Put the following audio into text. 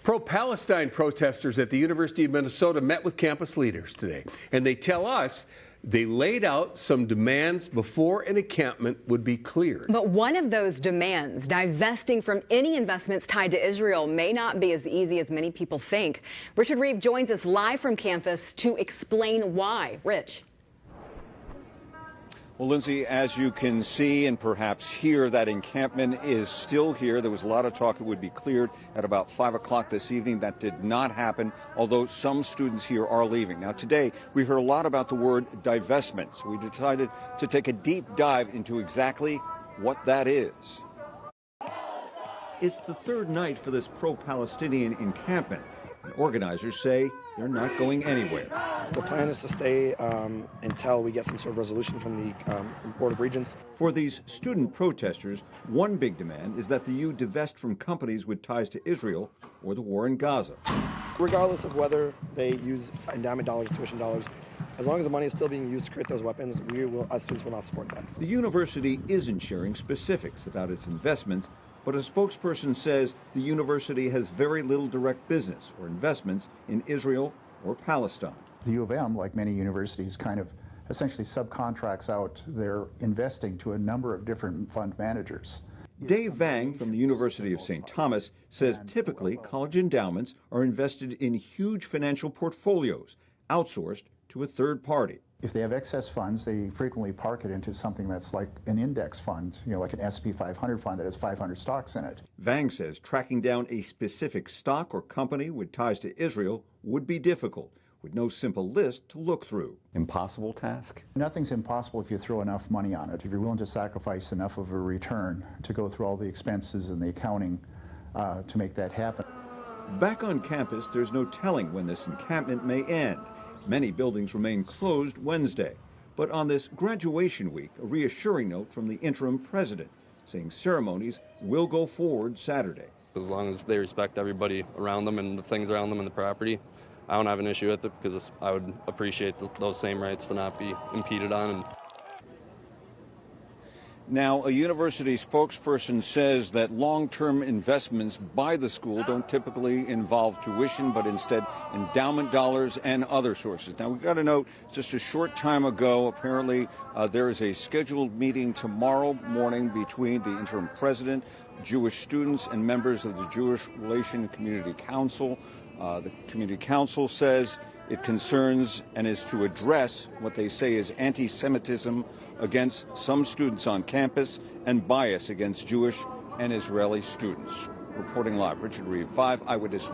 Pro-Palestine protesters at the University of Minnesota met with campus leaders today, and they tell us they laid out some demands before an encampment would be cleared. But one of those demands, divesting from any investments tied to Israel, may not be as easy as many people think. Richard Reeve joins us live from campus to explain why. Rich. Well, Lindsay, as you can see and perhaps hear, that encampment is still here. There was a lot of talk it would be cleared at about 5 o'clock this evening. That did not happen, although some students here are leaving. Now, today, we heard a lot about the word divestment, so we decided to take a deep dive into exactly what that is. It's the third night for this pro-Palestinian encampment, and organizers say they're not going anywhere. The plan is to stay until we get some sort of resolution from the Board of Regents. For these student protesters, one big demand is that the U divest from companies with ties to Israel or the war in Gaza. Regardless of whether they use endowment dollars or tuition dollars, as long as the money is still being used to create those weapons, us students will not support that. The university isn't sharing specifics about its investments, but a spokesperson says the university has very little direct business or investments in Israel or Palestine. The U of M, like many universities, kind of essentially subcontracts out their investing to a number of different fund managers. Dave Vang from the University of St. Thomas says typically college endowments are invested in huge financial portfolios, outsourced to a third party. If they have excess funds, they frequently park it into something that's like an index fund, like an S&P 500 fund that has 500 stocks in it. Vang says tracking down a specific stock or company with ties to Israel would be difficult, with no simple list to look through. Impossible task? Nothing's impossible if you throw enough money on it, if you're willing to sacrifice enough of a return to go through all the expenses and the accounting to make that happen. Back on campus, there's no telling when this encampment may end. Many buildings remain closed Wednesday. But on this graduation week, a reassuring note from the interim president, saying ceremonies will go forward Saturday. As long as they respect everybody around them and the things around them and the property, I don't have an issue with it, because I would appreciate those same rights to not be impeded on. Now, a university spokesperson says that long-term investments by the school don't typically involve tuition, but instead endowment dollars and other sources. Now, we've got to note, just a short time ago, apparently there is a scheduled meeting tomorrow morning between the interim president, Jewish students, and members of the Jewish Relation Community Council. The Community Council says it concerns and is to address what they say is anti-Semitism against some students on campus and bias against Jewish and Israeli students. Reporting live, Richard Reeve, 5 Eyewitness News.